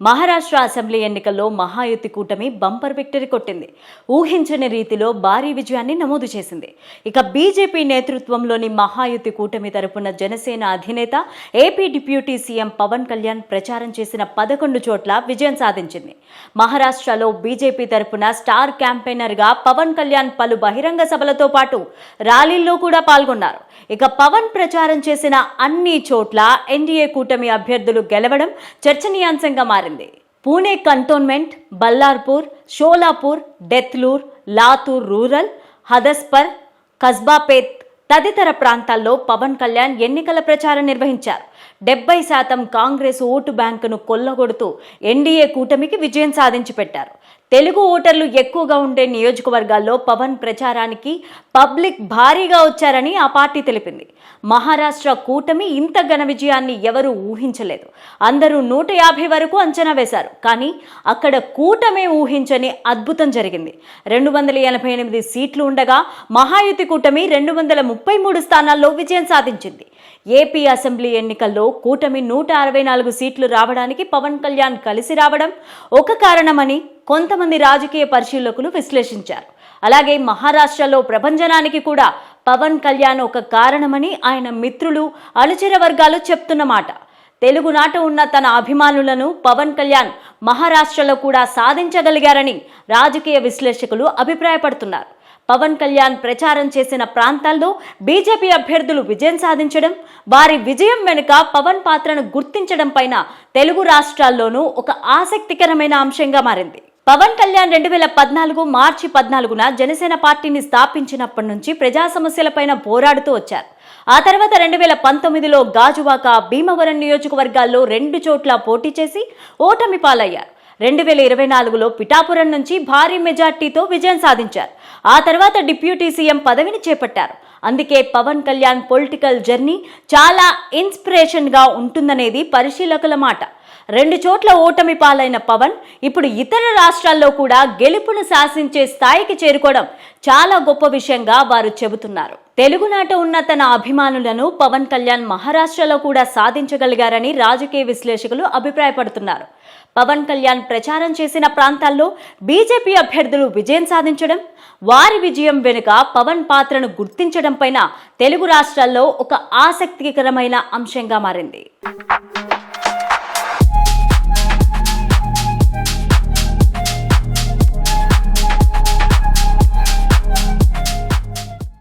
Maharashtra assembly ఎన్నికల్లో మహాయుతి కూటమి bumper victory కొట్టింది. ఊహించని రీతిలో భారీ విజయాన్ని నమోదు చేసింది. ఇక బీజేపీ నేతృత్వంలోని మహాయుతి కూటమి తరపున జనసేన అధినేత AP deputy CM Pawan Kalyan ప్రచారం చేసిన 11 చోట్ల విజయం సాధించింది. మహారాష్ట్రలో బీజేపీ తరపున స్టార్ క్యాంపెయినర్గా పవన్ కళ్యాణ్ పలు బహిరంగ సభలతో పాటు ర్యాలీల్లో కూడా పాల్గొన్నారు. ఇక పవన్ ప్రచారం చేసిన అన్ని చోట్ల ఎన్డీఏ కూటమి అభ్యర్థులు గెలవడం చర్చనీయాంశంగా మారింది. పూణే కంటోన్మెంట్, బల్లార్పూర్, షోలాపూర్, డెత్లూర్, లాతూర్ రూరల్, హదస్పర్, కస్బాపేట్ తదితర ప్రాంతాల్లో పవన్ కళ్యాణ్ ఎన్నికల ప్రచారం నిర్వహించారు. 70% కాంగ్రెస్ ఓటు బ్యాంకును కొల్లగొడుతూ ఎన్డీఏ కూటమికి విజయం సాధించి పెట్టారు. తెలుగు ఓటర్లు ఎక్కువగా ఉండే నియోజకవర్గాల్లో పవన్ ప్రచారానికి పబ్లిక్ భారీగా వచ్చారని ఆ పార్టీ తెలిపింది. మహారాష్ట్ర కూటమి ఇంత ఘన విజయాన్ని ఎవరూ ఊహించలేదు. అందరూ 150 వరకు అంచనా వేశారు. కానీ అక్కడ కూటమి ఊహించని అద్భుతం జరిగింది. 288 సీట్లు ఉండగా మహాయుతి కూటమి 233 స్థానాల్లో విజయం సాధించింది. ఏపీ అసెంబ్లీ ఎన్నికల్లో కూటమి 164 సీట్లు రావడానికి పవన్ కళ్యాణ్ కలిసి రావడం ఒక కారణమని కొంతమంది రాజకీయ పరిశీలకులు విశ్లేషించారు. అలాగే మహారాష్ట్రలో ప్రభంజనానికి కూడా పవన్ కళ్యాణ్ ఒక కారణమని ఆయన మిత్రులు, అనుచర వర్గాలు చెప్తున్నమాట. తెలుగునాట ఉన్న తన అభిమానులను పవన్ కళ్యాణ్ మహారాష్ట్రలో కూడా సాధించగలిగారని రాజకీయ విశ్లేషకులు అభిప్రాయపడుతున్నారు. పవన్ కళ్యాణ్ ప్రచారం చేసిన ప్రాంతాల్లో బీజేపీ అభ్యర్థులు విజయం సాధించడం, వారి విజయం వెనుక పవన్ పాత్రను గుర్తించడం పైన తెలుగు రాష్ట్రాల్లోనూ ఒక ఆసక్తికరమైన అంశంగా మారింది. పవన్ కళ్యాణ్ 2014 మార్చి 14న జనసేన పార్టీని స్థాపించినప్పటి నుంచి ప్రజా సమస్యలపైన పోరాడుతూ వచ్చారు. ఆ తర్వాత 2019లో గాజువాక, భీమవరం నియోజకవర్గాల్లో 2 చోట్ల పోటీ చేసి ఓటమి పాలయ్యారు. 2024లో పిఠాపురం నుంచి భారీ మెజార్టీతో విజయం సాధించారు. ఆ తర్వాత డిప్యూటీ సీఎం పదవిని చేపట్టారు. అందుకే పవన్ కళ్యాణ్ పొలిటికల్ జర్నీ చాలా ఇన్స్పిరేషన్గా ఉంటుందనేది పరిశీలకుల మాట. 2 చోట్ల ఓటమి పాలైన పవన్ ఇప్పుడు ఇతర రాష్ట్రాల్లో కూడా గెలుపును శాసించే స్థాయికి చేరుకోవడం చాలా గొప్ప విషయంగా వారు చెబుతున్నారు. తెలుగునాట ఉన్న తన అభిమానులను పవన్ కళ్యాణ్ మహారాష్ట్రలో కూడా సాధించగలిగారని రాజకీయ విశ్లేషకులు అభిప్రాయపడుతున్నారు. పవన్ కళ్యాణ్ ప్రచారం చేసిన ప్రాంతాల్లో బీజేపీ అభ్యర్థులు విజయం సాధించడం, వారి విజయం వెనుక పవన్ పాత్రను గుర్తించడం పైన తెలుగు రాష్ట్రాల్లో ఒక ఆసక్తికరమైన అంశంగా మారింది.